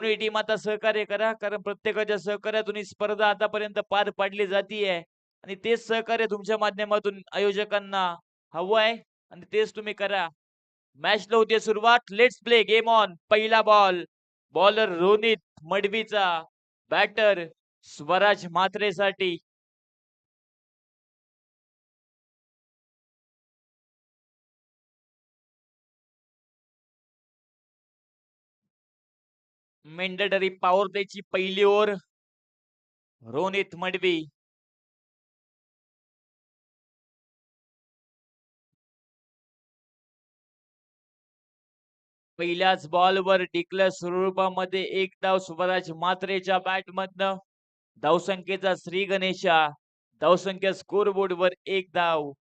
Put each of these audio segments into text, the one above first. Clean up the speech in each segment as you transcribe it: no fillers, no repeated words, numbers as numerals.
Team आता सहकार्य करा, कारण प्रत्येकाच्या सहकार्यातून ही स्पर्धा आतापर्यंत पार पाडली जातीये आणि तेच सहकार्य तुमच्या माध्यमातून आयोजकांना हवं आहे आणि तेच तुम्ही करा. मॅचला होते सुरुवात. Let's play game on. पहिला बॉल. बॉलर रोनित मडवीचा. बॅटर स्वराज म्हात्रेसाठी. मेंढरडरी पॉवर प्लेची पहिली ओव्हर. रोनित मडवी. पहिल्याच बॉलवर डिक्लेअर स्वरूपामध्ये एक धाव स्वराज म्हात्रेच्या बॅटमधनं. धावसंख्येचा श्री गणेशा. धावसंख्या स्कोरबोर्डवर एक धाव.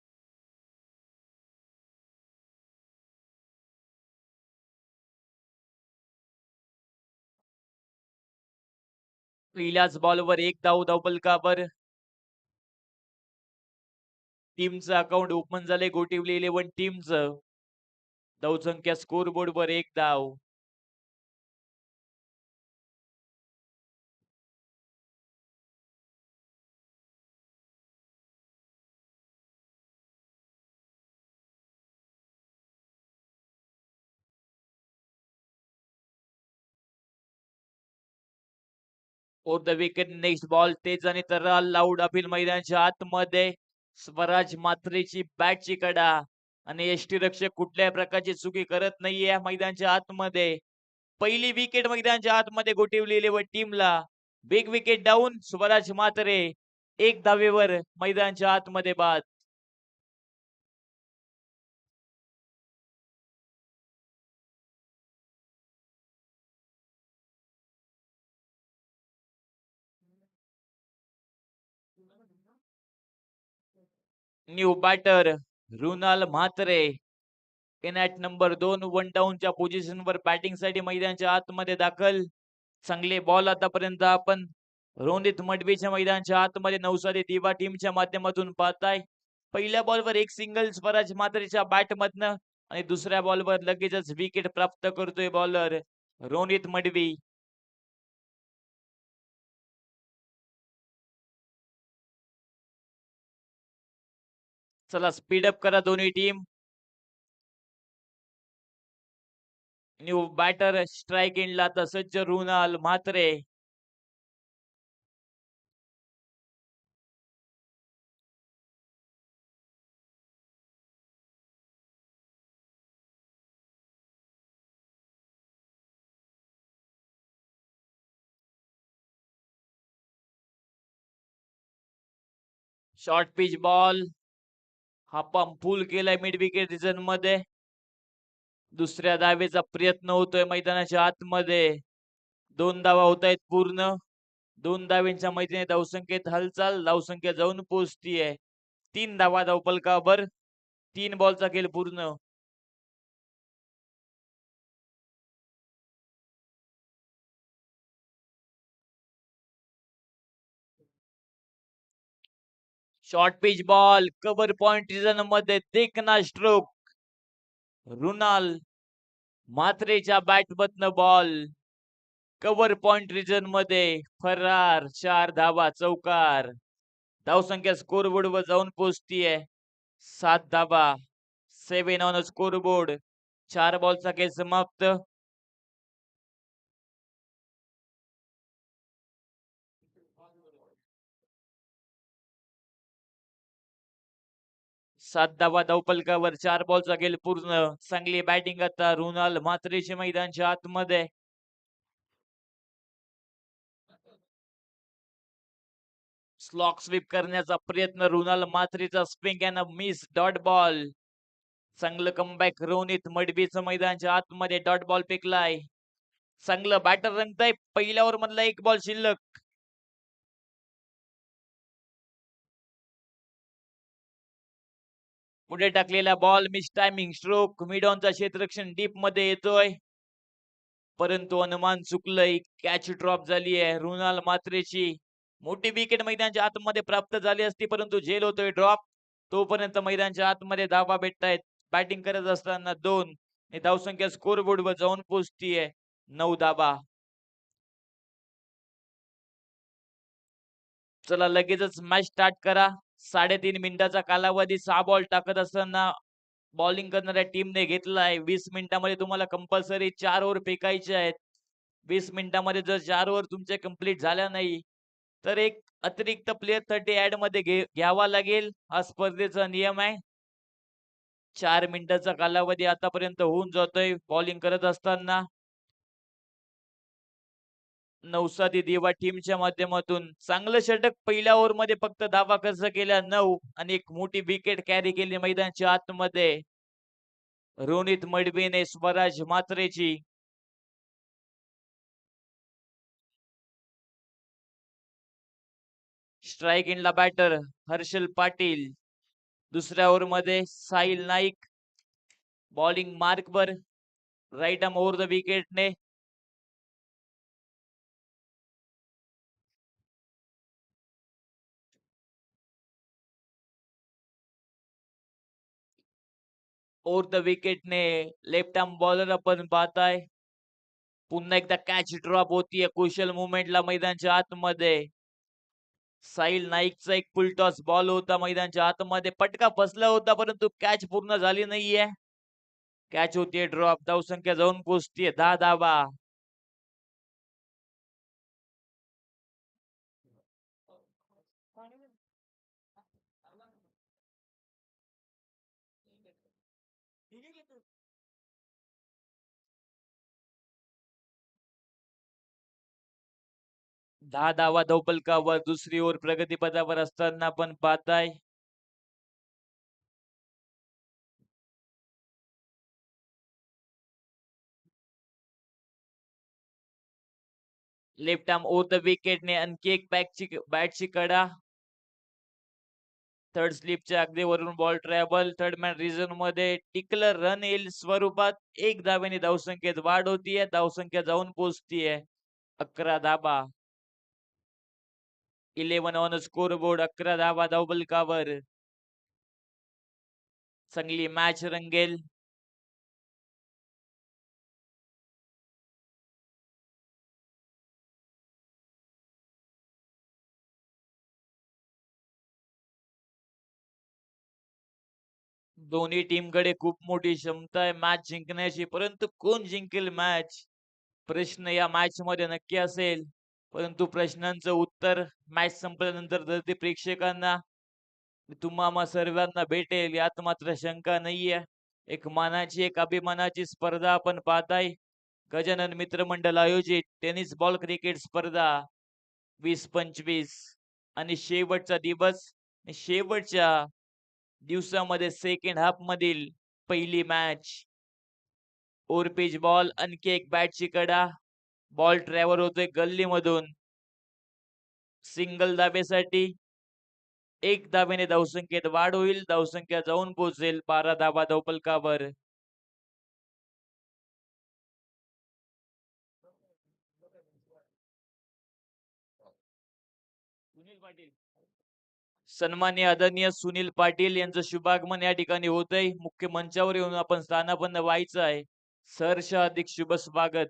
पहिल्याच बॉलवर एक धाव धावफलकावर. टीमचं अकाउंट ओपन झाले गोटिवली 11 टीमचं. धावसंख्या स्कोरबोर्डवर एक धाव. Over the wicket next ball तेज आणि तराल लाऊड अपील मैदानाच्या आतमध्ये. स्वराज म्हात्रेची बॅटची कडा आणि यष्टीरक्षक कुठल्याही प्रकारची चुकी करत नाहीये मैदानाच्या आतमध्ये. पहिली विकेट मैदानाच्या आतमध्ये गोठवलेली व टीमला. Big wicket down. Swaraj Mhatre एक धावेवर मैदानाच्या आतमध्ये बाद. New batter Runal Mhatre in at number 2 one डाऊनच्या पोझिशनवर बॅटिंग साठी मैदानाच्या आतमध्ये दाखल. चांगले बॉल आतापर्यंत आपण रोनित मडवीच्या मैदानाच्या आतमध्ये नवसारी दिवा टीमच्या माध्यमातून पाहताय. पहिल्या बॉलवर एक सिंगल स्वराज म्हात्रेच्या बॅटमधनं आणि दुसऱ्या बॉलवर लगेचच विकेट प्राप्त करतोय बॉलर रोनित मडवी. चला स्पीडअप करा दोन्ही टीम. न्यू बॅटर स्ट्राईक इनला आता सज्ज Runal Mhatre. Short pitch ball. हा पंप फुल केलाय मिड विकेट रिजन मध्ये. दुसऱ्या धावेचा प्रयत्न होतोय मैदानाच्या आतमध्ये. 2 धावा होत आहेत पूर्ण. 2 धावेंच्या मैदानी धावसंख्येत हालचाल. धावसंख्या जाऊन पोहोचतीये 3 धावा धावफलकावर. 3 बॉलचा खेळ पूर्ण. Short pitch ball. Cover point region मध्ये देखना स्ट्रोक. रुनाल म्हात्रेच्या बॅट मधनं बॉल. कव्हर पॉइंट रिजन मध्ये फरार. 4 धावा चौकार. धावसंख्या स्कोरबोर्ड वर जाऊन पोहोचतीये 7 धावा. 7 ऑन स्कोरबोर्ड. 4 बॉलचा खेळ समाप्त. 7 धावा धावफलकावर. 4 बॉलचा खेळ पूर्ण. चांगली बॅटिंग आता रुनाल म्हात्रेच्या मैदानाच्या आतमध्ये. स्लॉक स्वीप करण्याचा प्रयत्न. रुनाल म्हात्रेचा स्पिंग अँड मिस डॉट बॉल. चांगलं कमबॅक रोनित मडवीचं मैदानाच्या आतमध्ये डॉट बॉल फेकलाय. चांगलं बॅटर रंगताय. पहिल्या ओव्हर मधला एक बॉल शिल्लक. पुढे टाकलेला ball miss timing stroke. Mid ऑनचा क्षेत्ररक्षण डीप मध्ये येतोय परंतु अनुमान चुकलंय. कॅच ड्रॉप झाली आहे रुनाल म्हात्रेची. मोठी विकेट मैदानाच्या आतमध्ये प्राप्त झाली असती परंतु झेल होतोय ड्रॉप. तोपर्यंत मैदानाच्या आतमध्ये धावा भेटतायत. बॅटिंग करत असताना 2 धावसंख्या स्कोर बोर्ड वर जाऊन पोहोचतीये 9 धावा. चला लगेचच मॅच स्टार्ट करा. 3.5 मिनिटाचा कालावधी 6 बॉल टाकत असताना बॉलिंग करणाऱ्या टीमने घेतलाय. 20 मिनिटामध्ये तुम्हाला कंपल्सरी 4 ओव्हर फेकायचे आहेत. 20 मिनिटामध्ये जर 4 ओव्हर तुमच्या कंप्लीट झाल्या नाही तर एक अतिरिक्त प्लेयर 30 ऍड मध्ये घ्यावा लागेल. हा स्पर्धेचा नियम आहे. 4 मिनिटाचा कालावधी आतापर्यंत होऊन जातोय बॉलिंग करत असताना. नवसादी दिवा टीमच्या माध्यमातून चांगलं षटक पहिल्या ओव्हर मध्ये फक्त धावा खर्च केल्या 9 आणि एक मोठी विकेट कॅरी केली मैदानच्या आतमध्ये. रोनित मडवीने स्वराज मात्रेची. स्ट्राईक इनला बॅटर हर्षल पाटील. दुसऱ्या ओव्हर मध्ये साहिल नाईक बॉलिंग मार्क वर. राईट आर्म ओव्हर द विकेटने. ओव्हर द विकेटने लेफ्ट आर्म बॉलर आपण पाहताय. पुन्हा एकदा कॅच ड्रॉप होतीये कुशल मुवमेंटला मैदानच्या आतमध्ये. साहिल नाईकचा एक फुल टॉस बॉल होता मैदानच्या आतमध्ये. पटका फसला होता परंतु कॅच पूर्ण झाली नाहीये. कॅच होतीये ड्रॉप. धावसंख्या जाऊन पोहोचतीये 10 धावा. दहा धावा धावपलकावर. दुसरी ओव्हर प्रगतीपथावर असताना आपण पाहताय. लेफ्ट आर्म ओव्हर द विकेटने आणखी एक बॅटची कडा. थर्ड स्लिपच्या अगदी वरून ball travel. Third man reason मध्ये टिकलर रन येईल स्वरूपात. एक धावेने धावसंख्येत वाढ होतीये. धावसंख्या जाऊन पोहोचतीये 11 धाबा. 11 ऑन स्कोर बोर्ड. 11 धाबा धावपलकावर. चांगली मॅच रंगेल. दोन्ही टीम कडे खूप मोठी क्षमता आहे मॅच जिंकण्याची, परंतु कोण जिंकेल मॅच प्रश्न या मॅच मध्ये नक्की असेल. परंतु प्रश्नांचं उत्तर मॅच संपल्यानंतर जर ते प्रेक्षकांना तुम्हा सर्वांना भेटेल यात मात्र शंका नाहीये. एक मानाची एक अभिमानाची स्पर्धा आपण पाहताय. गजानन मित्र मंडळ आयोजित टेनिस बॉल क्रिकेट स्पर्धा 2025 आणि शेवटचा दिवस. शेवटच्या दिवसामध्ये सेकंड हाफ मधील पहिली मॅच. Overpitch ball. आणखी एक बॅटची कडा. बॉल ट्रॅव्हल होतोय गल्ली मधून. सिंगल धाबेसाठी. एक धावेने धावसंख्येत वाढ होईल. धावसंख्या जाऊन पोहोचेल 12 धाबा धावपलकावर. सन्मान्य आदरणीय सुनील पाटील यांचं शुभागमन या ठिकाणी होतंय. मुख्य मंचावर येऊन आपण स्थानापन्न व्हायचं आहे. सहर्ष अधिक शुभ स्वागत.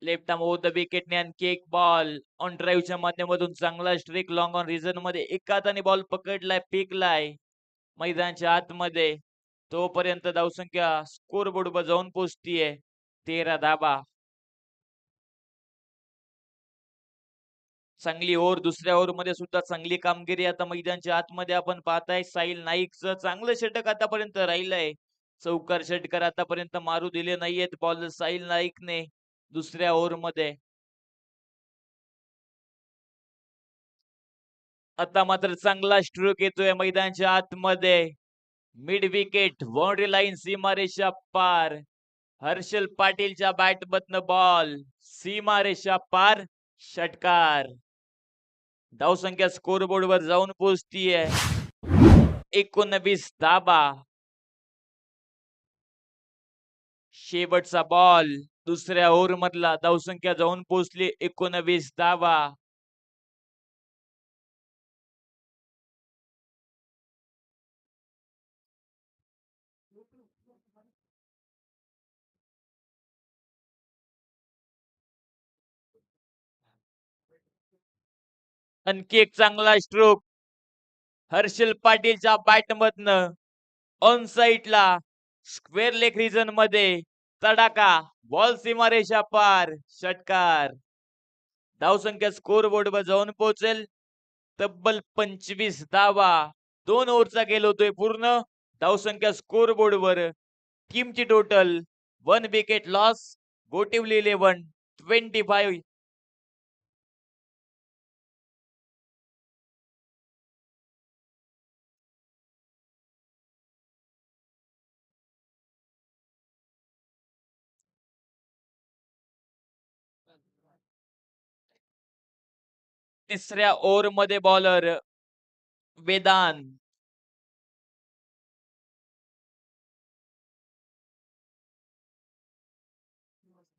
लेफ्ट आर्म ओव्हर द विकेटने आणखी एक बॉल. ऑन ड्राईव्हच्या माध्यमातून चांगला स्ट्रिक लॉंग ऑन रिझन मध्ये एका हाताने बॉल पकडलाय, फेकलाय मैदानच्या आतमध्ये. तोपर्यंत धावसंख्या स्कोर बोर्ड वर जाऊन पोहोचतीये 13 धाबा. चांगली ओव्हर. दुसऱ्या ओव्हर मध्ये सुद्धा चांगली कामगिरी आता मैदानच्या आतमध्ये आपण पाहताय. साहिल नाईकचं चांगलं षटक आतापर्यंत राहिलंय. चौकार षटकार आतापर्यंत मारू दिले नाहीयेत बॉलर साहिल नाईकने दुसऱ्या ओव्हर मध्ये. आता मात्र चांगला स्ट्रोक येतोय मैदानच्या आतमध्ये. मिड विकेट बाउंड्री लाईन सीमारेषा पार. हर्षल पाटीलच्या बॅट मधनं बॉल सीमारेषा पार. षटकार. धावसंख्या स्कोर बोर्ड वर जाऊन पोहोचतीये 19 धाबा. शेवटचा बॉल दुसऱ्या ओव्हर मधला. धावसंख्या जाऊन पोहोचली 19 धाबा. आणखी एक चांगला स्ट्रोक हर्षल पाटीलच्या बॅट मधनं ऑन साइडला स्क्वेअर लेग रिजन मध्ये तडाका बॉल सीमारेषा पार षटकार. धावसंख्या स्कोर बोर्ड वर जाऊन पोहोचेल तब्बल 25 धावा. 2 ओव्हरचा खेळ होतोय पूर्ण. धावसंख्या स्कोर बोर्ड वर टीमची टोटल 1 विकेट लॉस गोटिवली 11 25. तिसऱ्या ओव्हर मध्ये बॉलर वेदांत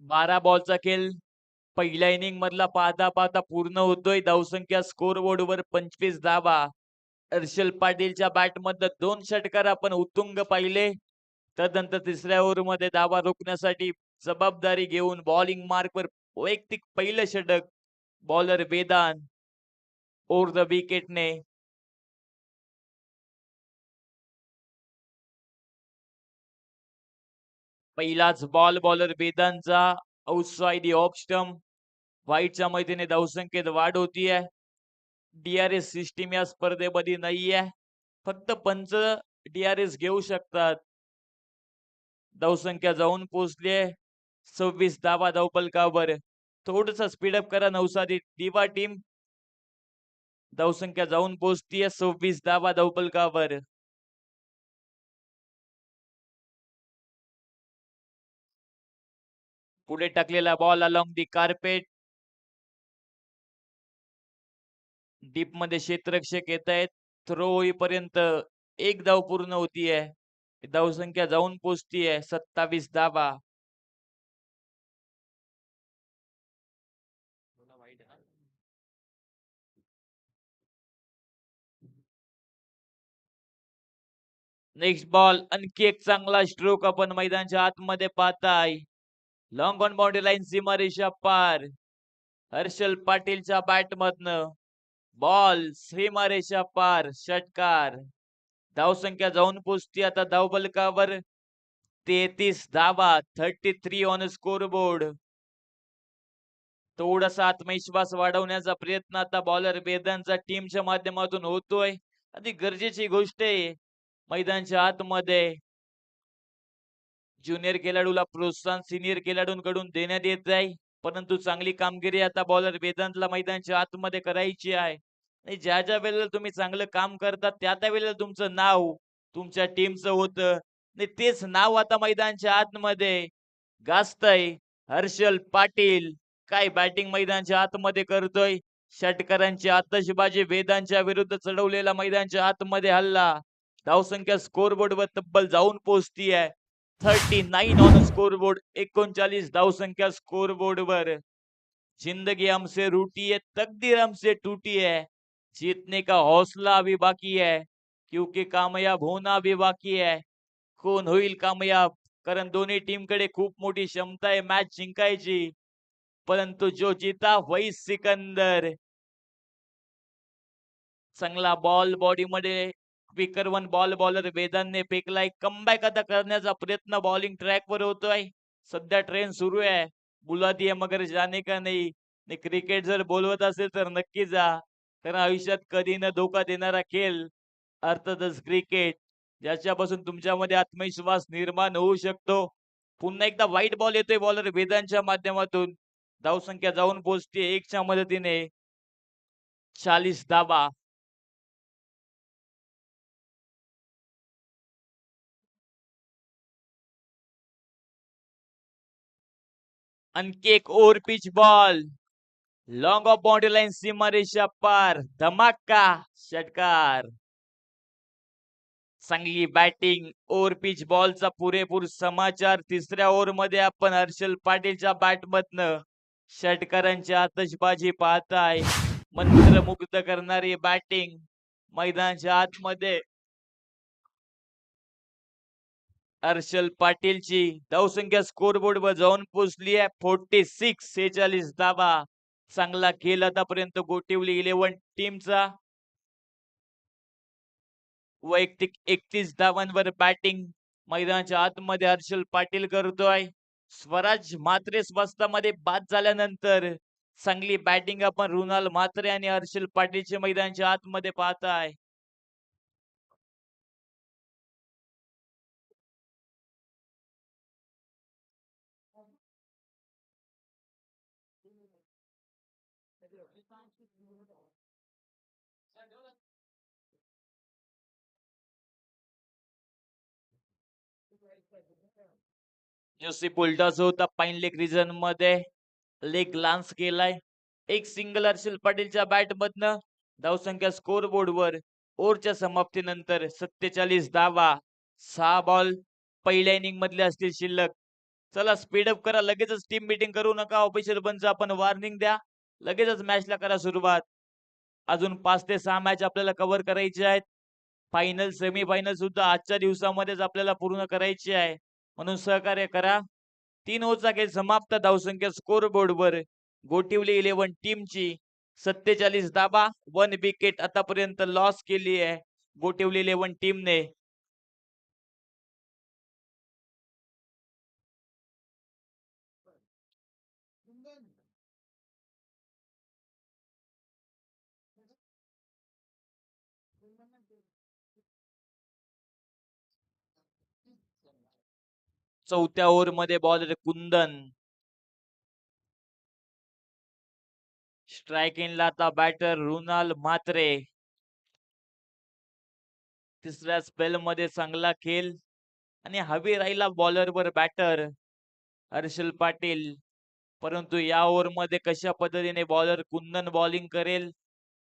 12 बॉलचा खेळ पहिल्या इनिंग मधला पाहता पाहता पूर्ण होतोय. धावसंख्या स्कोर बोर्ड वर 25 धावा. हर्षल पाटीलच्या बॅट मधनं 2 षटकार आपण उत्तुंग पाहिले. त्यानंतर तिसऱ्या ओव्हर मध्ये धावा रोखण्यासाठी जबाबदारी घेऊन बॉलिंग मार्क वर वैयक्तिक पहिलं षटक बॉलर वेदांत ओव्हर द विकेटने. पहिलाच बॉल बॉलर वेदांतचा आउटसाइड ऑफ स्टंप. व्हाईटच्या मैदानी धावसंख्येत वाढ होतीये. DRS सिस्टीम या स्पर्धेमध्ये नाहीये. फक्त पंच DRS घेऊ शकतात. धावसंख्या जाऊन पोहोचलीये 26 धावा धावपलकावर. थोडस स्पीडअप करा नवसारी दिवा टीम. धावसंख्या जाऊन पोहोचतीये 26 धावा धावपलकावर. पुढे टाकलेला ball along the carpet. Deep मध्ये क्षेत्ररक्षक येत आहेत. थ्रो होईपर्यंत एक धाव पूर्ण होतीये. धावसंख्या जाऊन पोहोचतीये 27 धावा. नेक्स्ट बॉल आणखी एक चांगला स्ट्रोक आपण मैदानाच्या आतमध्ये पाहताय. लॉंग ऑन बाउंड्री लाईन सीमारेषा पार. हर्षल पाटीलच्या बॅट मधनं बॉल सीमारेषा पार षटकार. धावसंख्या जाऊन पोहोचती आता धावफलकावर 33 धावा. 33 ऑन स्कोर बोर्ड. थोडासा आत्मविश्वास वाढवण्याचा प्रयत्न आता बॉलर वेदांतचा टीमच्या माध्यमातून होतोय. अधिक गरजेची गोष्ट आहे मैदानच्या आतमध्ये ज्युनियर खेळाडूला प्रोत्साहन सिनियर खेळाडूंकडून देण्यात येत आहे. परंतु चांगली कामगिरी आता बॉलर वेदांतला मैदानच्या आतमध्ये करायची आहे. आणि ज्या ज्या वेळेला तुम्ही चांगलं काम करता त्या त्या वेळेला तुमचं नाव तुमच्या टीमचं होतं आणि तेच नाव आता मैदानच्या आतमध्ये गाजतंय. हर्षल पाटील काय बॅटिंग मैदानच्या आतमध्ये करतोय. षटकारांची आतषबाजी वेदांच्या विरुद्ध चढवलेला मैदानच्या आतमध्ये हल्ला. धावसंख्या स्कोरबोर्ड वर तब्बल जाऊन पोहोचतीये 39 ऑन स्कोरबोर्ड. 39 धावसंख्या स्कोरबोर्ड वर. जिंदगी हमसे रूठी है तकदीर हमसे टूटी है. जीतने का हौसला अभी बाकी है क्योंकि कामयाब होना भी बाकी है. कोण होईल कामयाब कारण दोन्ही टीम कडे खूप मोठी क्षमता आहे मॅच जिंकायची. परंतु जो जीता वही सिकंदर. चांगला बॉल बॉडी मध्ये क्विकर वन बॉल बॉलर वेदांतने फेकलाय. कमबॅक आता करण्याचा प्रयत्न बॉलिंग ट्रॅक वर होतोय. सध्या ट्रेन सुरू आहे. बुला दिया मगर जाने का नाही. क्रिकेट जर बोलवत असेल तर नक्की जा. कारण आयुष्यात कधी न धोका देणारा खेळ अर्थातच क्रिकेट. ज्याच्यापासून तुमच्यामध्ये आत्मविश्वास निर्माण होऊ शकतो. पुन्हा एकदा व्हाईट बॉल येतोय बॉलर वेदांतच्या माध्यमातून. धावसंख्या जाऊन पोहोचते 1 च्या मदतीने 40 धावा. आणखी एक over pitch ball. Long of boundary line सीमारेषा पार. धमाका षटकार. चांगली बॅटिंग ओव्हर पिच बॉलचा पुरेपूर समाचार. तिसऱ्या ओव्हर मध्ये आपण हर्षल पाटीलच्या बॅट मधनं षटकारांची आतषबाजी पाहताय. मंत्रमुग्ध करणारी बॅटिंग मैदानाच्या आतमध्ये हर्षल पाटीलची. धावसंख्या स्कोरबोर्ड वर जाऊन पोहोचली आहे 46 46 धावा. चांगला खेळ आतापर्यंत गोटिवली 11 टीमचा. वैयक्तिक 31 धावांवर बॅटिंग मैदानाच्या आतमध्ये हर्षल पाटील करतोय. स्वराज म्हात्रे स्वस्तामध्ये बाद झाल्यानंतर चांगली बॅटिंग आपण रुणाल म्हात्रे आणि हर्षल पाटीलचे मैदानाच्या आतमध्ये पाहताय. जोसेफ उलटाच होता पाईन लेग रिजन मध्ये लेग लान्स केलाय. एक सिंगल हर्षल पाटीलच्या बॅट मधनं धावसंख्या स्कोर बोर्डवर ओव्हरच्या समाप्तीनंतर 47 धावा. 6 बॉल पहिल्या इनिंग मधले असतील शिल्लक. चला स्पीड अप करा, लगेचच टीम मीटिंग करू नका. ऑफिशियल बनचा आपण वॉर्निंग द्या, लगेचच मॅचला करा सुरुवात. अजून 5 ते 6 मॅच आपल्याला कव्हर करायचे आहेत. फायनल सेमीफायनल सुद्धा आजच्या दिवसामध्येच आपल्याला पूर्ण करायची आहे, म्हणून सहकार्य करा. 3 ओव्हरचा खेळ समाप्त. धावसंख्या स्कोर बोर्डवर गोटिवली 11 टीमची 47 धावा. 1 विकेट आतापर्यंत लॉस केली आहे गोटिवली 11 टीमने. चौथ्या ओव्हर मध्ये बॉलर कुंदन. स्ट्राइक इनला आता बॅटर रुणाल म्हात्रे. तिसऱ्या स्पेल मध्ये चांगला खेळ आणि हवी राहिला बॉलरवर बॅटर हर्षल पाटील. परंतु या ओव्हर मध्ये कशा पद्धतीने बॉलर कुंदन बॉलिंग करेल,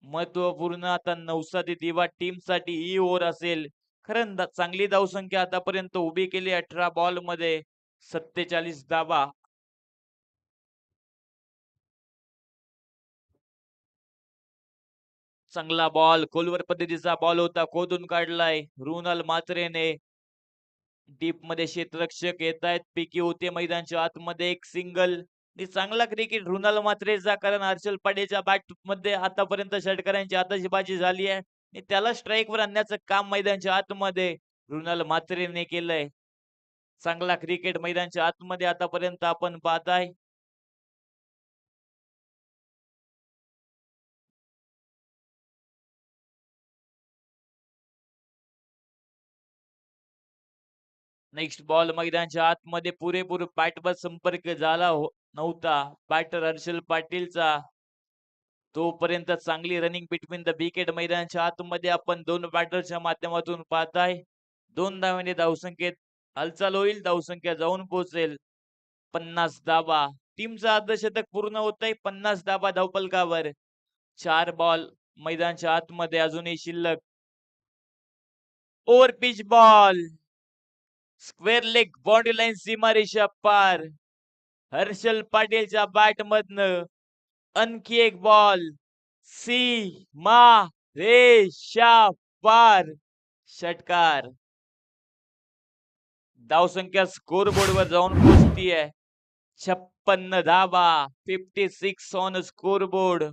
महत्वपूर्ण आता नवसादी दिवा टीम साठी ही ओव्हर असेल. खरं चांगली धावसंख्या आतापर्यंत उभी केली 18 बॉल मध्ये 47 धावा. चांगला बॉल खोलवर पद्धतीचा बॉल होता, खोदून काढलाय रुणाल म्हात्रेने. डीप मध्ये क्षेत्ररक्षक येत आहेत, पिकी होते मैदानच्या आतमध्ये. एक सिंगल आणि चांगला क्रिकेट रुणाल म्हात्रेचा, कारण हर्षल पाटीलच्या बॅट मध्ये आतापर्यंत षटकारांची आतषबाजी झाली आहे आणि त्याला स्ट्राईक वर आणण्याचं काम मैदानच्या आतमध्ये रुणाल म्हात्रेने केलंय. चांगला क्रिकेट मैदानच्या आतमध्ये आतापर्यंत आपण पाहताय. नेक्स्ट बॉल मैदानच्या आतमध्ये पुरेपूर बॅटवर संपर्क झाला नव्हता बॅटर हर्षल पाटीलचा. तोपर्यंत चांगली रनिंग बिटवीन द विकेट मैदानाच्या आतमध्ये आपण दोन बॅटरच्या माध्यमातून पाहताय. 2 धावांनी धावसंख्येत हालचाल होईल, धावसंख्या जाऊन पोहोचेल 50 धावा. टीमचा अर्धशतक पूर्ण होतंय 50 धावा धावपलकावर. 4 बॉल मैदानाच्या आतमध्ये अजूनही शिल्लक. Over pitch ball, square leg boundary line सीमारेषा पार. हर्षल पाटीलच्या बॅट मधनं आणखी एक बॉल सीमा रेषा पार. षटकार. धावसंख्या स्कोर बोर्डवर जाऊन पोहोचतीये 56 धावा. 56 ऑन स्कोर बोर्ड.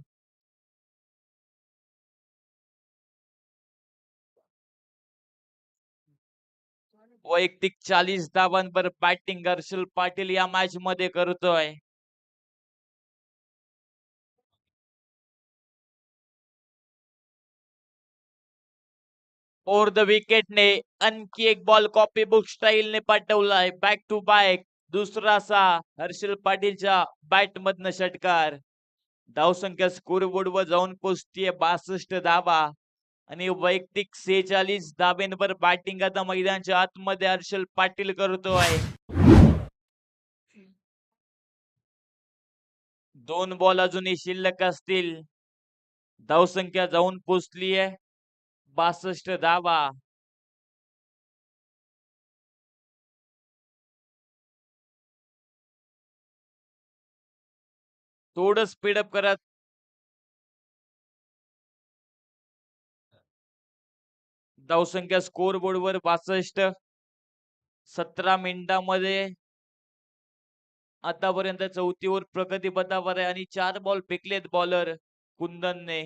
वैयक्तिक 40 धावांवर बॅटिंग हर्षल पाटील या मॅच मध्ये करतोय. ओव्हर द विकेटने आणखी एक बॉल कॉपी बुक स्टाईलने पाठवलाय. बॅक टू बॅक दुसरा सा हर्षल पाटीलच्या बॅट मधनं षटकार. धावसंख्या स्कोर बोर्ड वर जाऊन पोहोचतीये 62 धावा आणि वैयक्तिक 46 धाब्यांवर बॅटिंग आता मैदानाच्या आतमध्ये हर्षल पाटील करतोय. 2 बॉल अजूनही शिल्लक असतील. धावसंख्या जाऊन पोहोचलीये 62 धावा. थोडं स्पीडअप करत धावसंख्या स्कोर बोर्डवर 62. 17 मिनिटांमध्ये आतापर्यंत 4थी ओव्हर प्रगतीपथावर आहे आणि 4 बॉल फेकलेत बॉलर कुंदनने.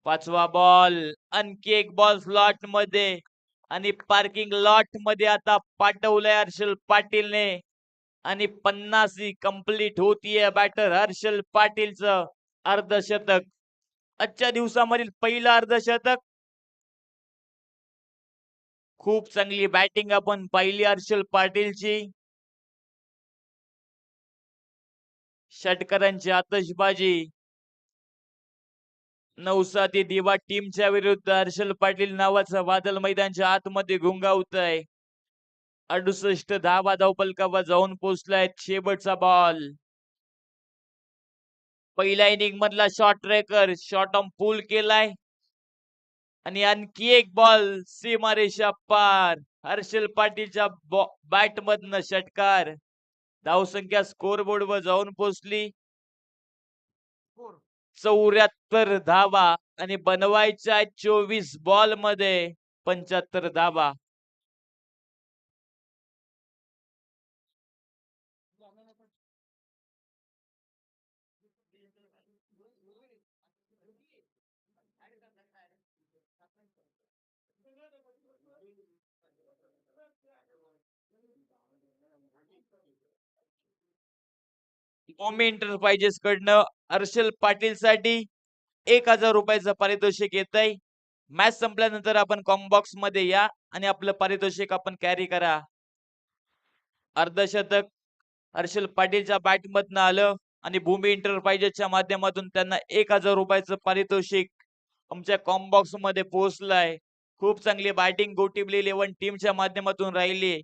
5वा बॉल, आणखी एक बॉल स्लॉट मध्ये आणि पार्किंग लॉट मध्ये आता पाठवलंय हर्षल पाटीलने आणि 50 कंप्लीट होतीये बॅटर हर्षल पाटीलचं अर्धशतक. आजच्या दिवसामधील पहिलं अर्धशतक. खूप चांगली बॅटिंग आपण पाहिली हर्षल पाटीलची. षटकारांची आतषबाजी. नवसाती दिवा टीमच्या विरुद्ध हर्षल पाटील नावाचं वादळ मैदानच्या आतमध्ये घुंगावत आहे. 68 धावा धावपलकावर जाऊन पोहोचलाय. शेवटचा बॉल. पहिल्या इनिंग मधला शॉर्ट ट्रेकर शॉर्ट ऑन पूल केलाय आणि आणखी एक बॉल सीमारेषा पार. हर्षल पाटीलच्या बॅट मधनं षटकार. धावसंख्या स्कोर बोर्ड वर जाऊन पोहोचली 74 धावा आणि बनवायच्या 24 बॉल मध्ये 75 धावा. भूमी एंटरप्राइजेस कडनं हर्षल पाटील साठी 1000 रुपयाचं पारितोषिक येत आहे. मॅच संपल्यानंतर आपण कॉम्बॉक्स मध्ये या आणि आपलं पारितोषिक आपण कॅरी करा. अर्धशतक हर्षल पाटीलच्या बॅट मधनं आलं आणि भूमी एंटरप्राइजेसच्या माध्यमातून त्यांना 1000 रुपयाचं पारितोषिक आमच्या कॉम्बॉक्स मध्ये पोहोचलंय. खूप चांगली बॅटिंग गोटिबली 11 टीमच्या माध्यमातून राहिली.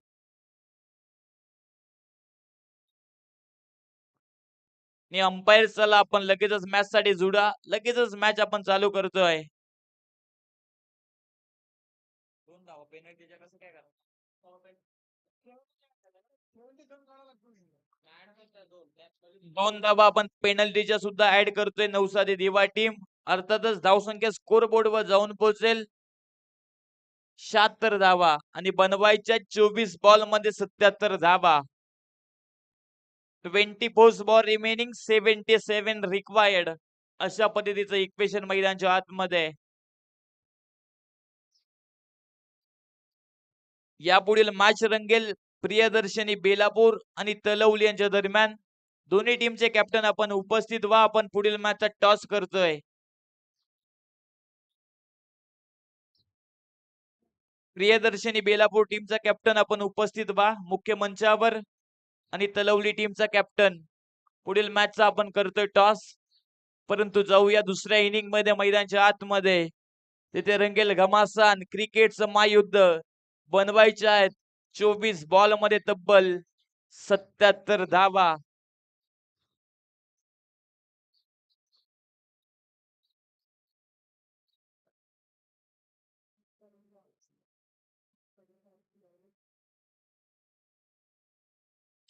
आणि अंपायर चला आपण लगेचच मॅच साठी जुडा. लगेचच मॅच आपण चालू करतोय. दोन धावा आपण पेनल्टीच्या सुद्धा ऍड करतोय. नवसादी दिवा टीम अर्थातच धावसंख्या स्कोर बोर्ड वर जाऊन पोहोचेल 76 धावा आणि बनवायच्या 24 बॉल मध्ये 77 धावा. 24 बॉल रिमेनिंग 77 रिक्वायर्ड. अशा पद्धतीचं इक्वेशन मैदानच्या आतमध्ये. यापुढील मॅच रंगेल प्रियदर्शनी बेलापूर आणि तलवली यांच्या दरम्यान. दोन्ही टीमचे कॅप्टन आपण उपस्थित व्हा. आपण पुढील मॅचचा टॉस करतोय. प्रियदर्शनी बेलापूर टीमचा कॅप्टन आपण उपस्थित व्हा मुख्य मंचावर आणि तलवली टीमचा कॅप्टन. पुढील मॅचचा आपण करतोय टॉस. परंतु जाऊया दुसऱ्या इनिंग मध्ये मैदानच्या आतमध्ये. तिथे रंगेल घमासान क्रिकेटचं महायुद्ध. बनवायच्या आहेत 24 बॉल मध्ये तब्बल 77 धावा.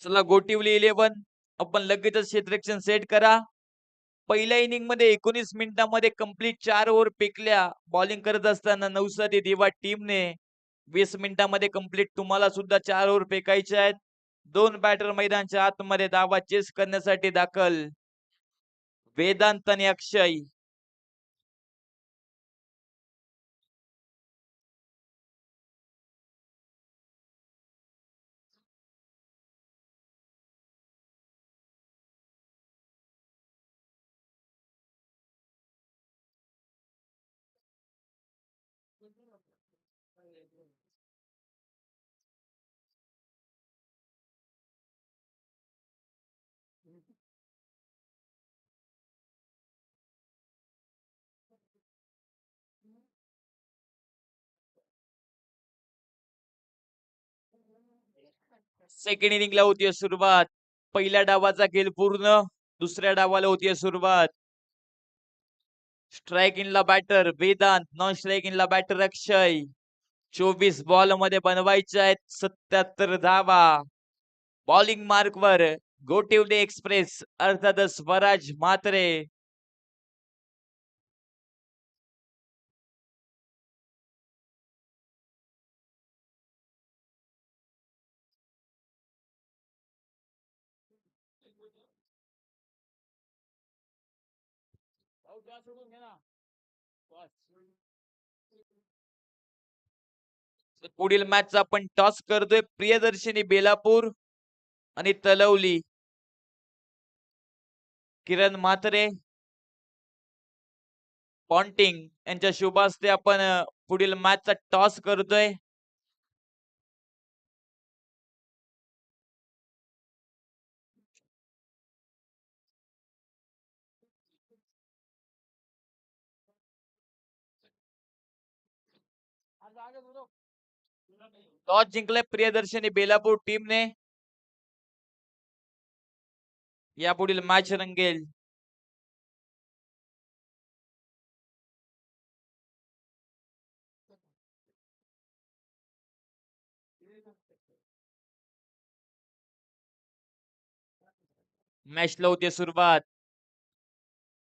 चला गोटिवली 11 आपण लगेचच क्षेत्ररक्षण सेट करा. पहिल्या इनिंग मध्ये 19 मिनिटांमध्ये कंप्लीट 4 ओव्हर फेकल्या. बॉलिंग करत असताना नवसादी दिवा टीमने 20 मिनिटांमध्ये कंप्लीट तुम्हाला सुद्धा 4 ओव्हर फेकायचे आहेत. 2 बॅटर मैदानच्या आतमध्ये धावा चेस करण्यासाठी दाखल. वेदांत आणि अक्षय. सेकंड इनिंगला होतीये सुरुवात. पहिल्या डावाचा खेळ पूर्ण. दुसऱ्या डावाला होतीये सुरुवात. स्ट्राइक इनला बॅटर वेदांत. नॉन स्ट्राइक इनला बॅटर अक्षय. 24 बॉल मध्ये बनवायचे आहेत 77 धावा. बॉलिंग मार्क वर गोटिवली एक्सप्रेस अर्थात स्वराज म्हात्रे. पुढील मॅचचा आपण टॉस करतोय प्रियदर्शनी बेलापूर आणि तलवली. किरण म्हात्रे पॉन्टिंग यांच्या शुभ हस्ते आपण पुढील मॅचचा टॉस करतोय. टॉस जिंकले प्रियदर्शनी बेलापूर टीमने. यापुढील मॅच रंगेल. मॅचला होते सुरुवात.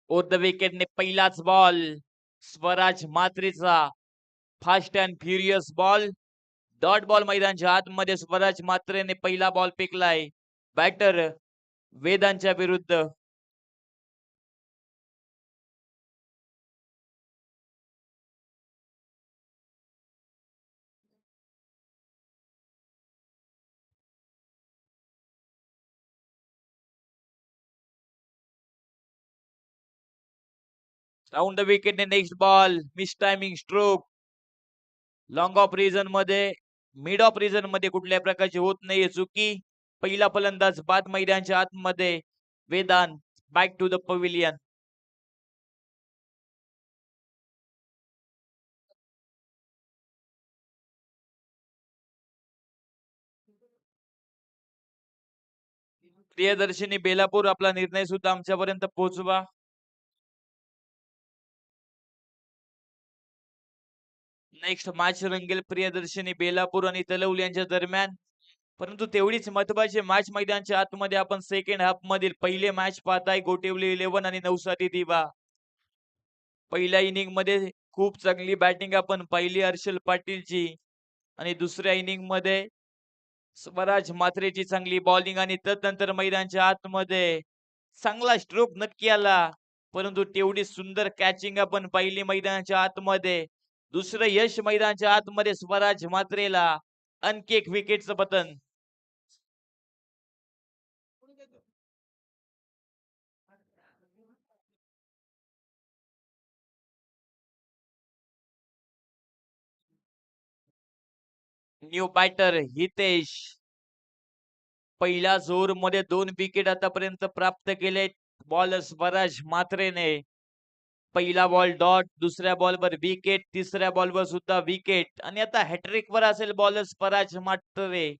ओर द विकेटने पहिलाच बॉल स्वराज मात्रेचा fast and furious ball. Dot ball मैदानच्या आतमध्ये स्वराज मात्रेने पहिला बॉल फेकलाय बॅटर वेदांच्या विरुद्ध. राऊंड द विकेटने next ball miss timing stroke. Long off region मध्ये मिड ऑफ रिजन मध्ये कुठल्या प्रकारची होत नाहीये चुकी. पहिला फलंदाज बाद मैदानच्या आतमध्ये Vedant back to the pavilion. Priyadarshini Belapur आपला निर्णय सुद्धा आमच्यापर्यंत पोहोचवा. नेक्स्ट मॅच रंगेल प्रियदर्शनी बेलापूर आणि तलवली यांच्या दरम्यान. परंतु तेवढीच महत्वाची मॅच मैदानच्या आतमध्ये आपण सेकंड हाफ मधील पहिले मॅच पाहताय गोटिवली 11 आणि नवसारी दिवा. पहिल्या इनिंग मध्ये खूप चांगली बॅटिंग आपण पाहिली हर्षल पाटीलची आणि दुसऱ्या इनिंग मध्ये स्वराज मात्रेची चांगली बॉलिंग आणि तदनंतर मैदानच्या आतमध्ये चांगला स्ट्रोक नक्की आला. परंतु तेवढी सुंदर कॅचिंग आपण पाहिली मैदानाच्या आतमध्ये. दुसरं यश मैदानाच्या आतमध्ये स्वराज मात्रेला. आणखी एक विकेटचं पतन. न्यू बॅटर हितेश पहिल्या जोर मध्ये 2 विकेट आतापर्यंत प्राप्त केले बॉलर स्वराज मात्रेने. पहिला बॉल डॉट, दुसऱ्या बॉलवर विकेट, तिसऱ्या बॉलवर सुद्धा विकेट आणि आता हॅट्रिक वर असेल बॉलर स्वराज मात्रे.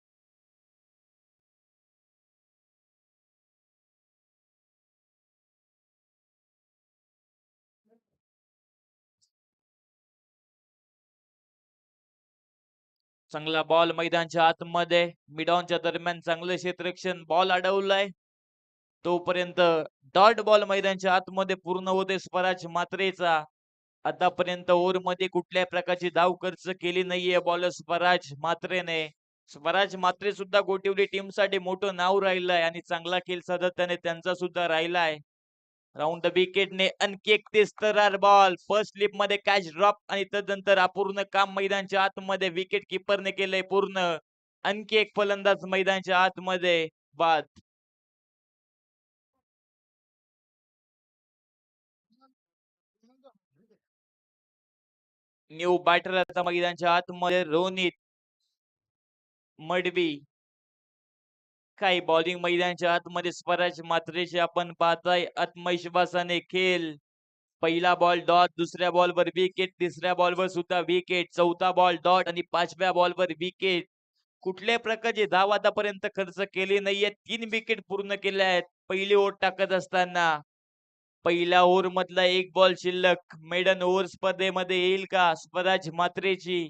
चांगला बॉल मैदानच्या आतमध्ये मिड ऑनच्या दरम्यान चांगलं क्षेत्ररक्षण बॉल अडवलाय. तोपर्यंत डॉट बॉल मैदानच्या आतमध्ये पूर्ण होते स्वराज मात्रेचा. आतापर्यंत ओव्हर मध्ये कुठल्या प्रकारची धाव खर्च केली नाहीये बॉलर स्वराज मात्रेने. स्वराज मात्रे सुद्धा गोटिवली टीम साठी मोठं नाव राहिलंय आणि चांगला खेळ सातत्याने त्यांचा सुद्धा राहिलाय. राऊंड द विकेटने आणखी एक तेस्तरार बॉल फर्स्ट स्लिप मध्ये कॅच ड्रॉप आणि तदनंतर अपूर्ण काम मैदानच्या आतमध्ये विकेट किपरने केलंय पूर्ण. आणखी एक फलंदाज मैदानच्या आतमध्ये बाद. न्यू बॅटर आता मैदानच्या आतमध्ये रोनित मडवी. काही बॉलिंग मैदानच्या आतमध्ये स्वराज मात्रेचे आपण पाहताय आत्मविश्वासाने खेळ. पहिला बॉल डॉट, दुसऱ्या बॉलवर विकेट, तिसऱ्या बॉलवर सुद्धा विकेट, चौथा बॉल डॉट आणि पाचव्या बॉलवर विकेट. कुठल्या प्रकारची धाव आतापर्यंत खर्च केली नाहीये. 3 विकेट पूर्ण केल्या आहेत पहिली ओव्हर टाकत असताना. पहिल्या ओव्हर मधला एक बॉल शिल्लक मेडन ओव्हर स्पर्धेमध्ये येईल का स्वराज मात्रेची.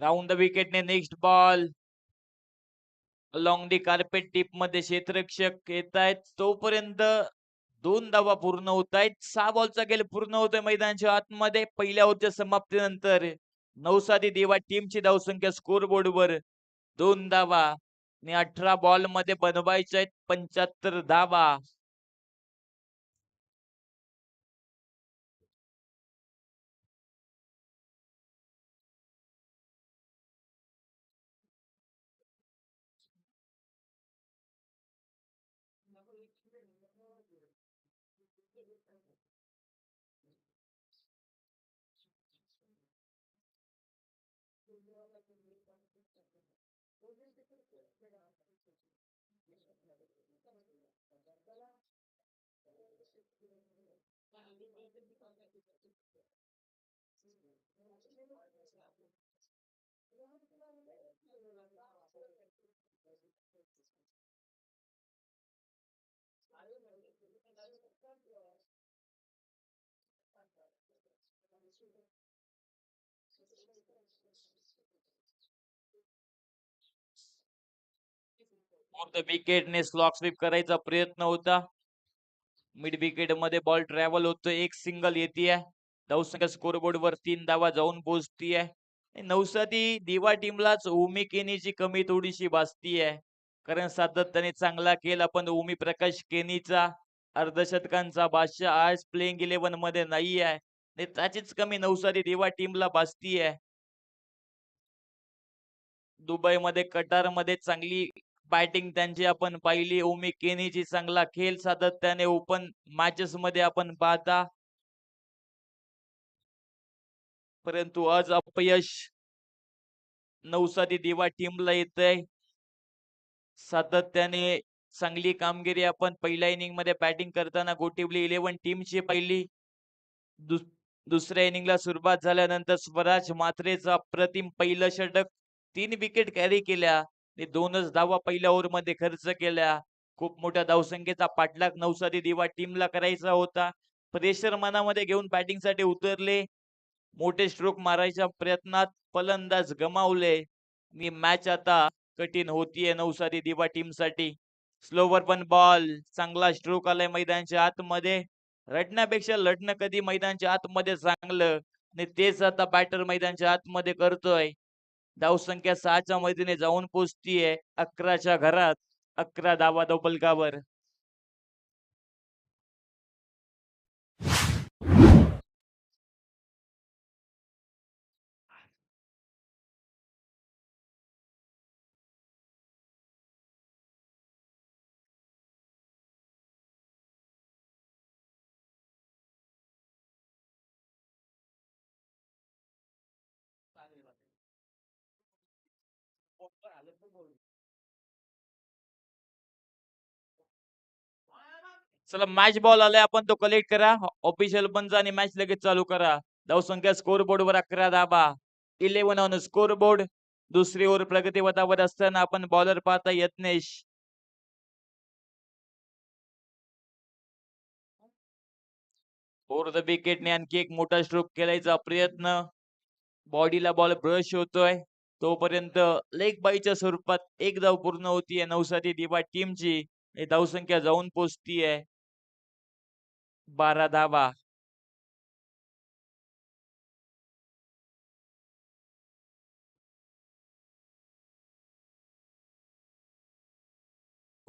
राऊंड द विकेटने next ball along the carpet tip मध्ये क्षेत्ररक्षक येत आहेत तोपर्यंत 2 धावा पूर्ण होत आहेत 6 बॉलचा खेळ पूर्ण होतोय मैदानाच्या आतमध्ये पहिल्या ओव्हरच्या समाप्तीनंतर नवसादी देवा टीमची धावसंख्या स्कोर बोर्डवर 2 धावा आणि 18 बॉल मध्ये बनवायच्या आहेत 75 धावा. विकेटने स्लॉक स्वीप करायचा प्रयत्न होता मिड विकेट मध्ये बॉल ट्रॅव्हल होतो एक सिंगल येते धावसंख्या स्कोर बोर्ड वर 3 धावा जाऊन पोहोचतीये नवसादी दिवा टीमलाच उमी केनीची कमी थोडीशी भासतीये कारण सातत्याने चांगला खेळ आपण उमी प्रकाश केनीचा अर्धशतकांचा बादशाह आज प्लेइंग 11 मध्ये नाही आहे त्याचीच कमी नवसादी दिवा टीमला भासतीये दुबई मध्ये कटार मध्ये चांगली बॅटिंग त्यांची आपण पाहिली उमी केनीची चांगला खेळ सातत्याने ओपन मॅचेस मध्ये आपण पाहता परंतु आज अपयश नवसादी दिवा टीमला येतंय सातत्याने चांगली कामगिरी आपण पहिल्या इनिंग मध्ये बॅटिंग करताना गोटिवली 11 टीमची पहिली दुसऱ्या इनिंगला सुरुवात झाल्यानंतर स्वराज मात्रेचा अप्रतिम पहिलं षटक 3 विकेट कॅरी केल्या 2च धावा पहिल्या ओव्हर मध्ये खर्च केल्या खूप मोठ्या धावसंख्येचा पाठलाग नवसादी दिवा टीमला करायचा होता प्रेशर मनामध्ये घेऊन बॅटिंग साठी उतरले मोठे स्ट्रोक मारायच्या प्रयत्नात फलंदाज गमावले मी मॅच आता कठीण होतीये नवसादी दिवा टीम साठी स्लोवर पण बॉल चांगला स्ट्रोक आलाय मैदानाच्या आतमध्ये रडण्यापेक्षा लढणं कधी मैदानाच्या आतमध्ये चांगलं आणि तेच आता बॅटर मैदानाच्या आतमध्ये करतोय धावसंख्या 6च्या मदतीने जाऊन पोचतीये 11च्या घरात 11 धावा धावफलकावर चला मॅच बॉल आलाय आपण तो कलेक्ट करा ऑफिशियल पंच आणि मॅच लगेच चालू करा धावसंख्या स्कोर बोर्ड वर 11 धावा 11 ऑन स्कोर बोर्ड दुसरी ओव्हर प्रगतीपथावर असताना आपण बॉलर पाहता यत्नेश फोर द विकेटने आणखी एक मोठा स्ट्रोक केलायचा प्रयत्न बॉडीला बॉल ब्रश होतोय तोपर्यंत लेग बाईच्या स्वरूपात एक धाव पूर्ण होतीये नवसादी दिवा टीमची धावसंख्या जाऊन पोचतीये 12 धावा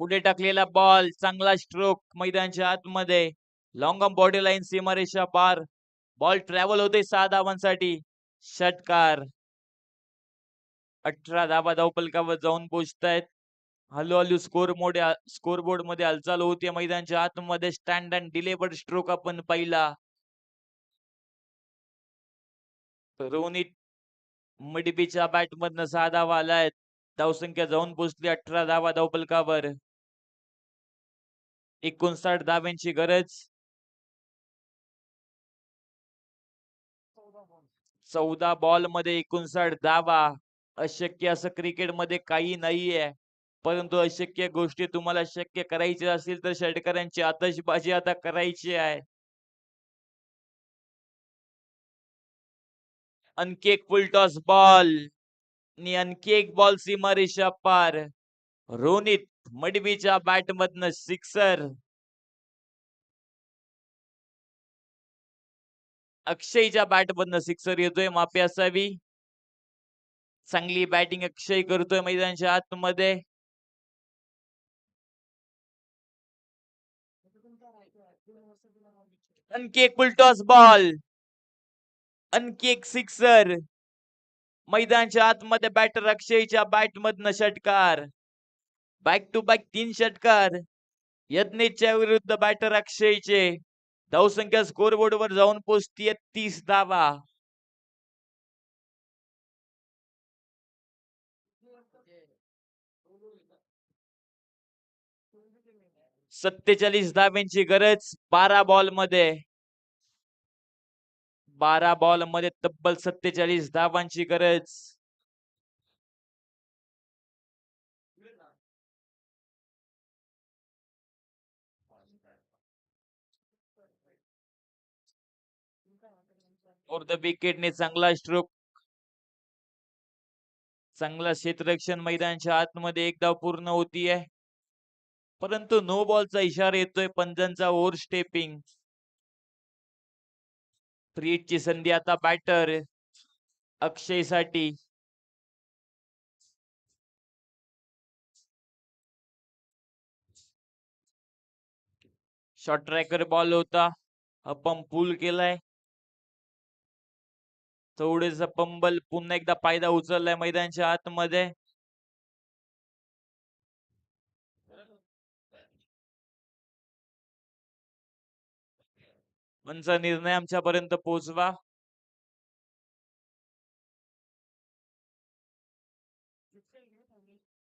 पुढे टाकलेला बॉल चांगला स्ट्रोक मैदानाच्या आतमध्ये लॉंग बॉडी लाईन सीमारेषा पार बॉल ट्रॅव्हल होते 6 धावांसाठी षटकार 18 धावा धावफलकावर जाऊन पोहोचतायत हळूहळू स्कोर बोर्ड मध्ये हालचाल होते मैदानाच्या आतमध्ये स्टँड अँड डिलेवर्ड स्ट्रोक आपण पाहिला रोनित मिडबीच्या बॅट मधनं 6 धावा आलायत धावसंख्या जाऊन पोहोचली 18 धावा धावफलकावर 59 धाव्यांची गरज 14 बॉल मध्ये 59 धावा अशक्य असं क्रिकेट मध्ये काही नाहीये परंतु अशक्य गोष्टी तुम्हाला शक्य करायची असतील तर षटकारांची आतषबाजी आता करायची आहे आणखी एक फुल टॉस बॉल आणि आणखी एक बॉल सीमारेषा पार. रोनित मडवीच्या बॅट मधनं सिक्सर. अक्षयच्या बॅट मधनं सिक्सर येतोय, माफी असावी. चांगली बॅटिंग अक्षय करतोय मैदानाच्या आतमध्ये. आणखी एक फुलटॉस बॉल, आणखी एक सिक्सर. मैदानाच्या आतमध्ये बॅटर अक्षयच्या बॅट मधनं षटकार. बॅक टू बॅक 3 षटकार यज्ञेशच्या विरुद्ध बॅटर अक्षयचे. धावसंख्या स्कोर बोर्ड वर जाऊन पोहोचतीये 30 धावा. 47 धाव्यांची गरज 12 बॉल मध्ये. 12 बॉल मध्ये तब्बल 47 धावांची गरज. फॉर द विकेटने चांगला स्ट्रोक, चांगला क्षेत्ररक्षण मैदानाच्या आतमध्ये एक धाव पूर्ण होतीये, परंतु नो बॉलचा इशारा येतोय पंजांचा. Over stepping. फ्री ची संधी आता बॅटर अक्षय साठी. शॉर्ट ट्रॅकर बॉल होता, आपण पुल केलाय. थोडेस पंबल पुन्हा एकदा फायदा उचललाय मैदानाच्या आतमध्ये. पंचा निर्णय आमच्यापर्यंत पोहोचवा.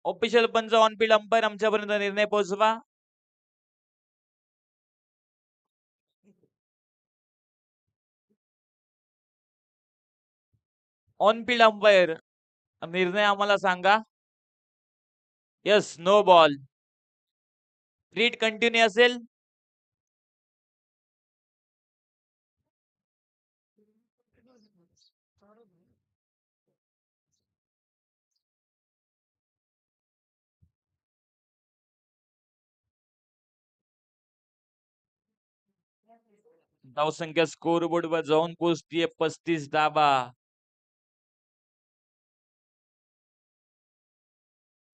ऑफिशियल पंच ऑन फील्ड अंपायर आमच्यापर्यंत निर्णय पोहोचवा. ऑन फील्ड अंपायर निर्णय आम्हाला सांगा. Yes, no ball. रीड कंटिन्यू असेल. धावसंख्या स्कोर बोर्ड वर जाऊन पोहोचतीये 35 धावा.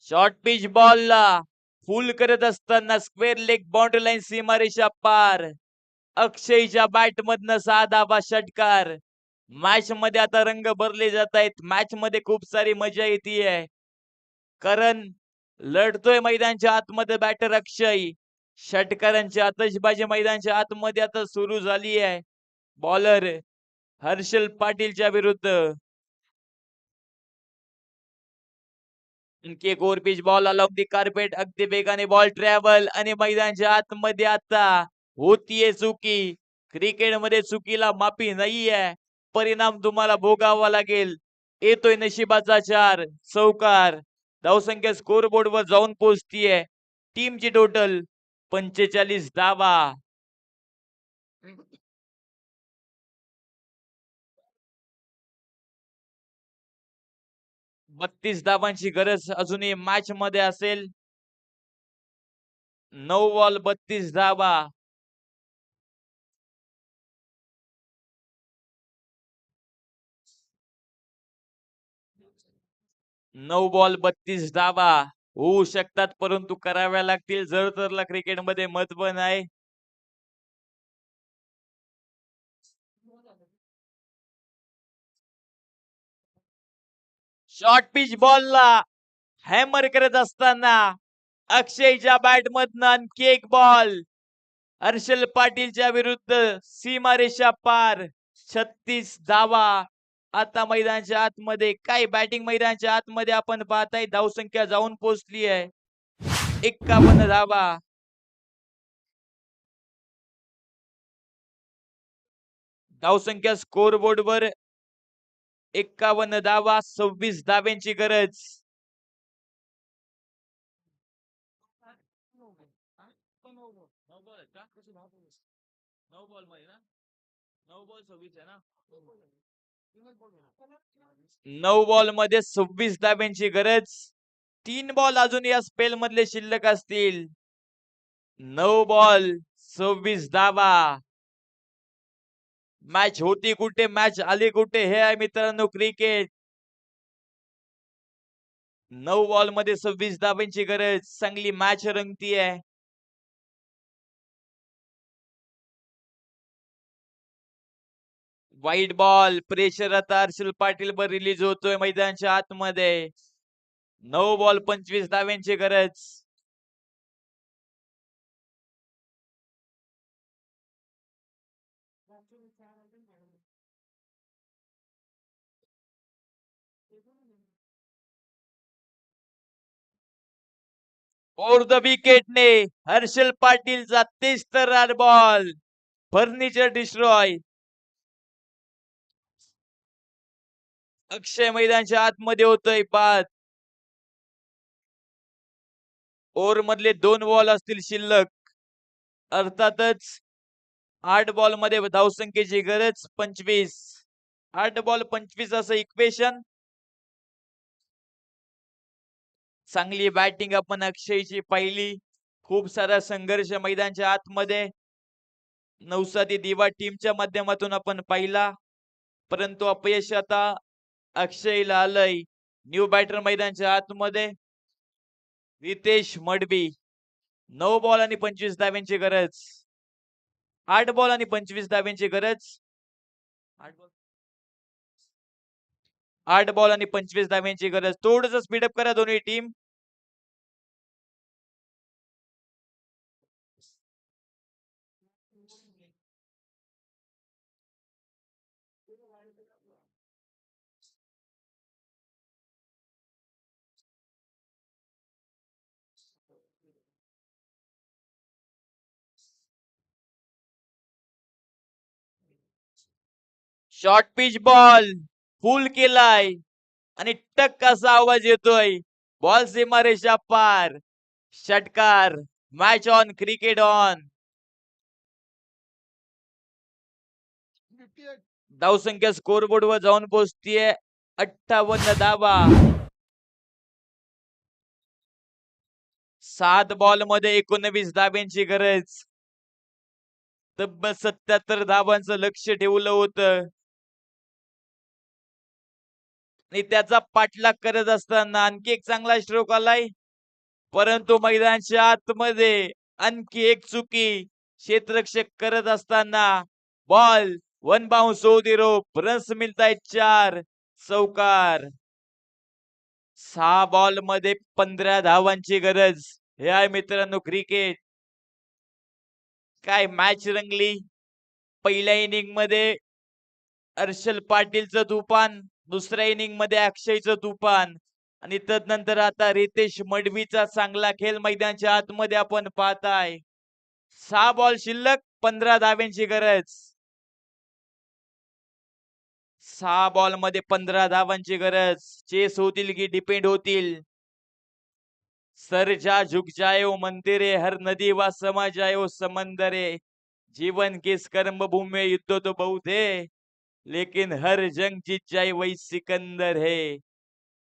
शॉर्ट पिच बॉल ला फुल करत असताना स्क्वेअर लेग बाउंड्री लाईन सीमारेषा पार. अक्षयच्या बॅट मधनं 6 धावा षटकार. मॅच मध्ये आता रंग भरले जात आहेत. मॅच मध्ये खूप सारी मजा येते, कारण लढतोय मैदानाच्या आतमध्ये बॅटर अक्षय. षटकारांची आतषबाजी मैदानाच्या आतमध्ये आता सुरू झाली आहे. बॉलर हर्षल पाटीलच्या विरुद्ध. आणखी एक ओव्हर पिच बॉल आला दी कार्पेट. अगदी वेगाने बॉल ट्रॅव्हल आणि मैदानाच्या आतमध्ये आता होतीये चुकी. क्रिकेटमध्ये चुकीला माफी नाहीये, परिणाम तुम्हाला भोगावा लागेल. येतोय नशिबाचा 4 चौकार. धावसंख्या स्कोर बोर्ड वर जाऊन पोहोचतीये टीमची टोटल 45 धावा. 32 धावांची गरज अजूनही मॅच मध्ये असेल. 9 बॉल 32 धावा. 9 बॉल 32 धावा होऊ शकतात, परंतु कराव्या लागतील. जर तरला क्रिकेटमध्ये महत्व नाही. शॉर्ट पिच बॉलला हॅमर करत असताना अक्षयच्या बॅट मधनं आणखी एक बॉल. हर्षल पाटीलच्या विरुद्ध सीमारेषा पार. 36 धावा आता मैदानाच्या आतमध्ये. काय बॅटिंग मैदानाच्या आतमध्ये आपण पाहताय. धावसंख्या जाऊन पोहोचली आहे 51 धावा. धावसंख्या स्कोर बोर्ड वर 51 धावा. 26 धाव्यांची गरज. 9 बॉल मध्ये 26 धाब्यांची गरज. 3 बॉल अजून या स्पेल मधले शिल्लक असतील. 9 बॉल 26 धाबा. मॅच होती कुठे, मॅच आली कुठे, हे आहे मित्रांनो क्रिकेट. 9 बॉल मध्ये 26 धाब्यांची गरज. चांगली मॅच रंगतीये. वाईट बॉल. प्रेशर आता हर्षल पाटील वर रिलीज होतोय मैदानाच्या आतमध्ये. 9 बॉल 25 धाब्यांची गरज. ओव्हर द विकेटने हर्षल पाटीलचा 73 बॉल. Furniture destroy. अक्षय मैदानाच्या आतमध्ये होतोय बाद. ओव्हर मधले 2 बॉल असतील शिल्लक. अर्थातच 8 बॉल मध्ये धावसंख्येची गरज 25. 8 बॉल 25 असं इक्वेशन. चांगली बॅटिंग आपण अक्षयची पाहिली. खूप सारा संघर्ष मैदानाच्या आतमध्ये नवसादी दिवा टीमच्या माध्यमातून आपण पाहिला, परंतु अपयश आता अक्षयला आलंय. न्यू बॅटर मैदानाच्या आतमध्ये रितेश मडबी. 9 बॉल आणि 25 धाब्यांची गरज. 8 बॉल आणि 25 धाब्यांची गरज. 8 बॉल आणि 25 धाब्यांची गरज. थोडंसं स्पीडअप करा दोन्ही टीम. शॉर्ट पिच बॉल फुल केलाय आणि टक असा आवाज येतोय. बॉल सीमारेषा पार. षटकार. Match on, cricket on. धावसंख्या स्कोरबोर्ड वर जाऊन पोहोचतीये 58 धावा. 7 बॉल मध्ये 19 धाब्यांची गरज. तब्बल 77 धाबांचं लक्ष ठेवलं होतं आणि त्याचा पाठलाग करत असताना आणखी एक चांगला स्ट्रोक आलाय, परंतु मैदानाच्या आतमध्ये आणखी एक चुकी. क्षेत्ररक्षक करत असताना बॉल वन बाउंस हो दी रोप. रन्स मिळतायत 4. चौकार. 6 बॉल मध्ये 15 धावांची गरज. हे आहे मित्रांनो क्रिकेट. काय मॅच रंगली. पहिल्या इनिंग मध्ये हर्षल पाटीलचं तुफान, दुसऱ्या इनिंग मध्ये अक्षयचं तुफान आणि तदनंतर आता रितेश मडवीचा चांगला खेळ मैदानाच्या आतमध्ये आपण पाहताय. 6 बॉल शिल्लक, 15 धाब्यांची गरज. 6 बॉल मध्ये 15 धावांची गरज. चेस होतील की डिपेंड होतील. सर जा झुक जाए वो मंदिरे, हर नदी व समा जाए वो समंदरे. जीवन की इस कर्म भूमि में युद्ध तो बहुत है, लेकिन हर जंग जीत जाए वही सिकंदर है.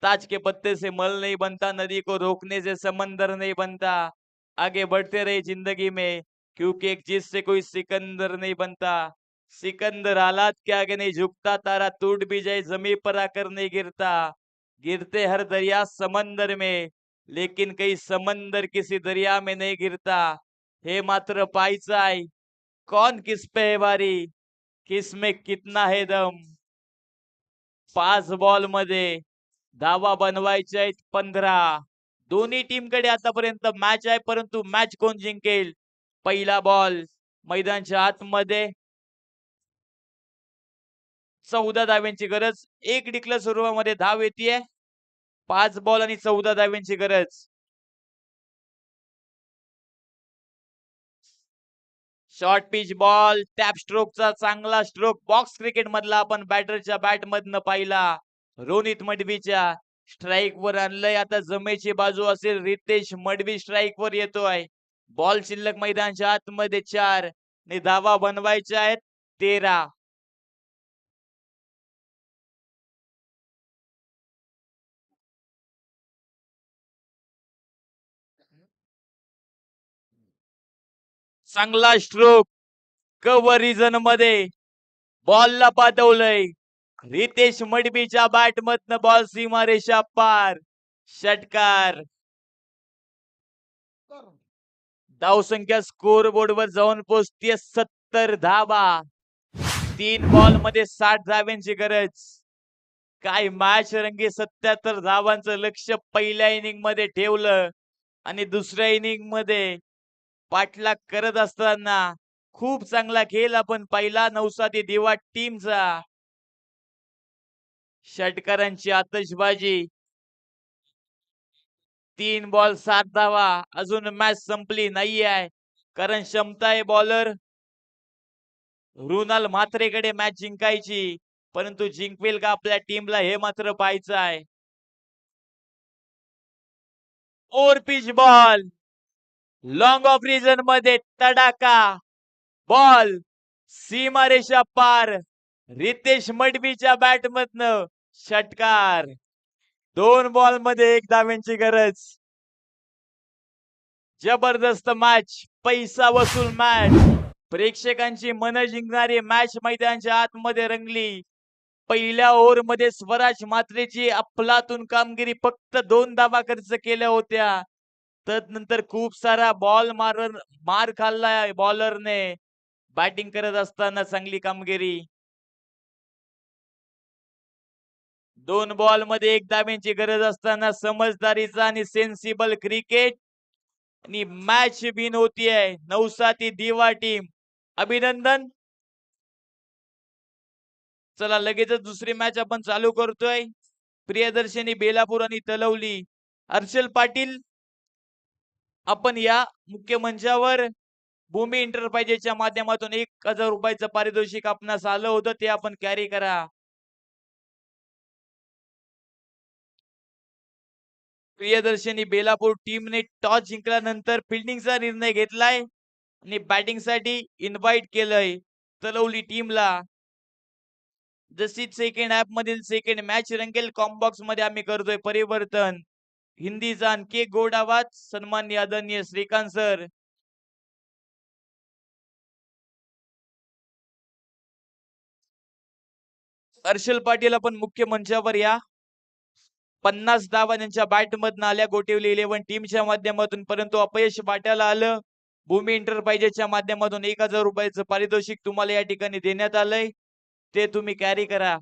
ताज के पत्ते से मल नहीं बनता, नदी को रोकने से समंदर नहीं बनता. आगे बढ़ते रहे जिंदगी में, क्योंकि एक चीज से कोई सिकंदर नहीं बनता. सिकंदर हालात के आगे नहीं झुकता, तारा टूट भी जाए जमीन पर आकर नहीं गिरता. गिरते हर दरिया समंदर में, लेकिन कई समंदर किसी दरिया में नहीं गिरता. हे मात्र पाहायचं आहे, कौन किस पे है भारी, किसमें कितना है दम. 5 बॉल मध्ये धावा बनवायचे आहेत 15. दोन्ही टीम कडे आतापर्यंत मॅच आहे, परंतु मॅच कोण जिंकेल. पहिला बॉल मैदानाच्या आतमध्ये 14 धाव्यांची गरज. एक डिक्लेअर सुरुवातीमध्ये धाव येते. 5 बॉल आणि 14 धाव्यांची गरज. Short pitch ball. टॅप स्ट्रोकचा चांगला स्ट्रोक बॉक्स क्रिकेट मधला आपण बॅटरच्या बॅट मधनं पाहिला. रोनित मडवीच्या स्ट्राईक वर आणलंय. आता जमेची बाजू असेल. रितेश मडवी स्ट्राईक वर येतोय. बॉल शिल्लक मैदानाच्या आतमध्ये 4 आणि धावा बनवायच्या आहेत 13. चांगला स्ट्रोक कव्हर रिजन मध्ये बॉलला पाठवलंय. रितेश मडबीच्या बॅट मधनं बॉल सीमारेषा पार. षटकार. धावसंख्या स्कोर बोर्ड वर जाऊन पोहोचते 70 धावा. 3 बॉल मध्ये 60 धाव्यांची गरज. काय मॅच रंगी. 77 धावांचं लक्ष पहिल्या इनिंग मध्ये ठेवलं आणि दुसऱ्या इनिंग मध्ये पाठलाग करत असताना खूप चांगला खेळ आपण पाहिला नौसादी दिवा टीमचा. षटकारांची आतषबाजी. 3 बॉल 7 धावा. अजून मॅच संपली नाही आहे कारण क्षमता आहे बॉलर रुनाल म्हात्रेकडे मॅच जिंकायची, परंतु जिंकवेल का आपल्या टीमला हे मात्र पाहायचं आहे. Over pitch ball long off region मध्ये तडाका. बॉल सीमारेषा पार. रितेश मडबीच्या बॅट मधनं षटकार. 2 बॉल मध्ये 1 धाव्यांची गरज. जबरदस्त मॅच. पैसा वसूल मॅच. प्रेक्षकांची मन जिंकणारी मॅच मैदानाच्या आतमध्ये रंगली. पहिल्या ओव्हर मध्ये स्वराज म्हात्रेची अफलातून कामगिरी. फक्त 2 धावा खर्च केल्या होत्या. तदनंतर खूप सारा बॉल मार खाल्लाय बॉलरने. बॅटिंग करत असताना चांगली कामगिरी. 2 बॉल मध्ये 1 धाव्यांची गरज असताना समजदारीचा आणि सेन्सिबल क्रिकेट आणि मॅच विन होतीये नौसाती दिवा टीम. अभिनंदन. चला लगेचच दुसरी मॅच आपण चालू करतोय. प्रियदर्शनी बेलापूर आणि तलवली. हर्षल पाटील आपण या मुख्य मंचावर भूमी एंटरप्राइजेसच्या माध्यमातून 1000 रुपयाचं पारितोषिक आपणास आलं होतं ते आपण कॅरी करा. प्रियदर्शनी बेलापूर टीमने टॉस जिंकल्यानंतर फिल्डिंगचा निर्णय घेतलाय आणि बॅटिंग साठी इन्व्हाइट केलंय तलवली टीमला. जशी सेकंड ऍप मधील सेकंड मॅच रंगेल कॉम्बॉक्स मध्ये आम्ही करतोय परिवर्तन. हिंदीचा आणखी गोड आवाज सन्माननीय आदरणीय श्रीकांत सर. हर्षल पाटील आपण मुख्य मंचावर या. 50 धावा त्यांच्या बॅट मधून आल्या गोटिवली 11 टीमच्या माध्यमातून, परंतु अपयश वाट्याला आलं. भूमी एंटरप्राइजेसच्या माध्यमातून 1000 रुपयाचं पारितोषिक तुम्हाला या ठिकाणी देण्यात आलंय ते तुम्ही कॅरी करा.